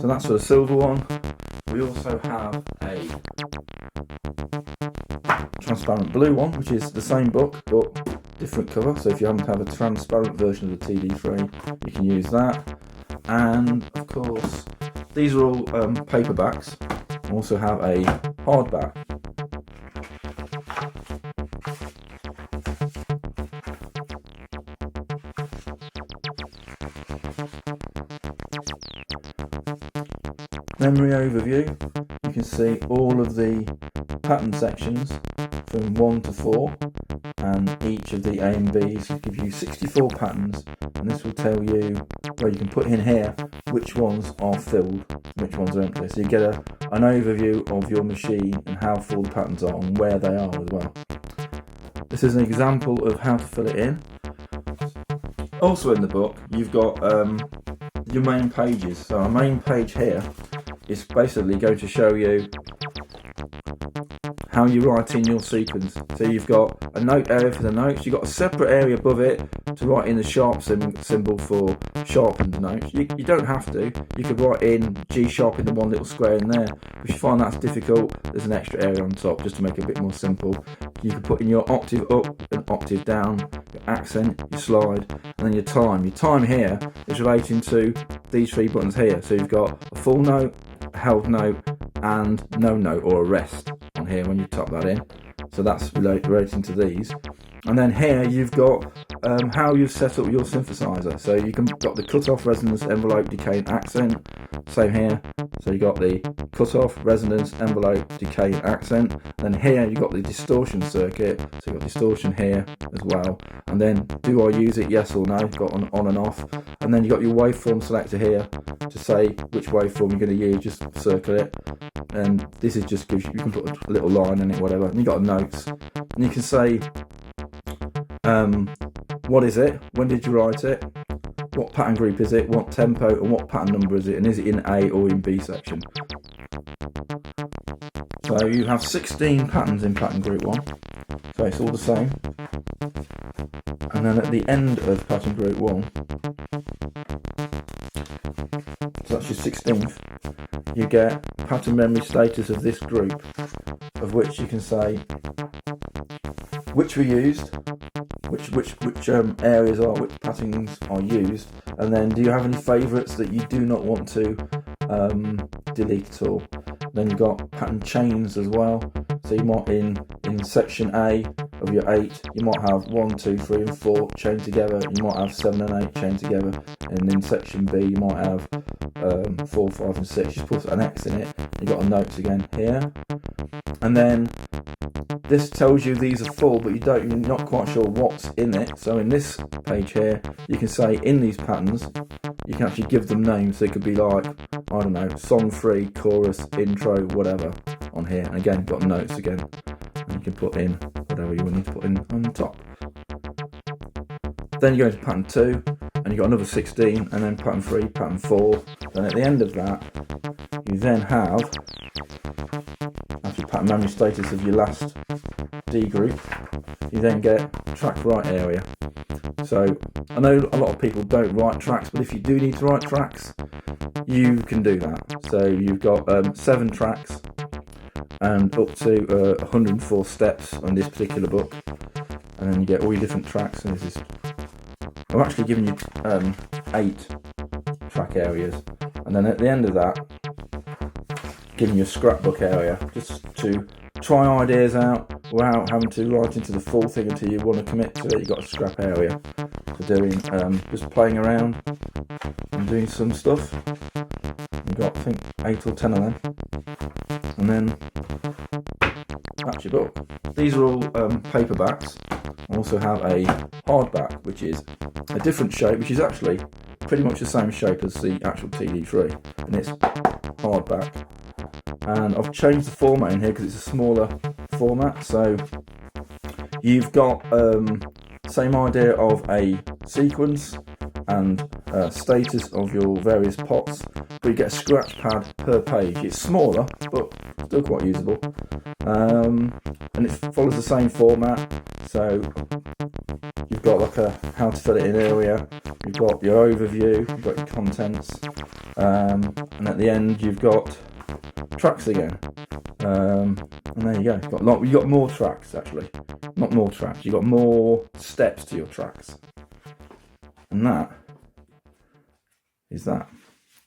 So that's for the silver one. We also have a transparent blue one, which is the same book but different cover. So if you happen to have a transparent version of the TD-3, you can use that. And of course, these are all paperbacks. We also have a hardback. Memory overview, you can see all of the pattern sections from 1 to 4, and each of the A and B's give you 64 patterns, and this will tell you, well, you can put in here which ones are filled, which ones are empty, so you get an overview of your machine and how full the patterns are and where they are as well. This is an example of how to fill it in. Also in the book you've got your main pages. So our main page here is basically going to show you how you write in your sequence. So you've got a note area for the notes, you've got a separate area above it to write in the sharp symbol for sharpened notes. You don't have to, you could write in G sharp in the one little square in there. If you find that's difficult, there's an extra area on top just to make it a bit more simple. You can put in your octave up and octave down, your accent, your slide, and then your time. Your time here is relating to these three buttons here. So you've got a full note, a held note, and no note or a rest on here when you type that in. So that's relating to these. And then here you've got how you've set up your synthesizer. So you can got the cutoff, resonance, envelope, decay, and accent. Same here. So you got the cutoff, resonance, envelope, decay, and accent. Then here you've got the distortion circuit. So you've got distortion here as well. And then do I use it? Yes or no. Got on and off. And then you've got your waveform selector here to say which waveform you're going to use. Just circle it. And this is just gives you can put a little line in it, whatever. And you've got notes. And you can say what is it, when did you write it, what pattern group is it, what tempo, and what pattern number is it, and is it in A or in B section. So you have 16 patterns in pattern group 1, so it's all the same. And then at the end of pattern group 1, so that's your 16th, you get pattern memory status of this group, of which you can say which were used, which areas are, which patterns are used, and then do you have any favourites that you do not want to delete at all. Then you've got pattern chains as well. So you might in section A of your 8, you might have 1, 2, 3 and 4 chained together. You might have 7 and 8 chained together, and in section B you might have 4, 5 and 6. Just put an X in it. You've got a notes again here, and then this tells you these are full, but you're not quite sure what's in it. So in this page here, you can say in these patterns, you can actually give them names. So it could be like, I don't know, song 3, chorus, intro, whatever on here. And again, you've got notes again. And you can put in whatever you need to put in on the top. Then you go into pattern 2, and you've got another 16, and then pattern 3, pattern 4. Then at the end of that, you then have, after pattern memory status of your last D group, you then get track write area. So I know a lot of people don't write tracks, but if you do need to write tracks, you can do that. So you've got 7 tracks and up to 104 steps on this particular book, and then you get all your different tracks. And this is, I'm actually giving you 8 track areas, and then at the end of that, giving you a scrapbook area just to try ideas out without having to write into the full thing until you want to commit to it. You've got a scrap area for doing just playing around and doing some stuff. You've got, I think, 8 or 10 of them, and then that's your book. These are all paperbacks. I also have a hardback, which is a different shape, which is actually pretty much the same shape as the actual TD-3, and it's hardback. And I've changed the format in here because it's a smaller format. So you've got same idea of a sequence and status of your various pots, but you get a scratch pad per page. It's smaller, but still quite usable. And it follows the same format. So you've got like a how to fill it in area, you've got your overview, you've got your contents, and at the end you've got tracks again. And there you go. You've got more tracks actually, not more tracks. You've got more steps to your tracks, and that is that.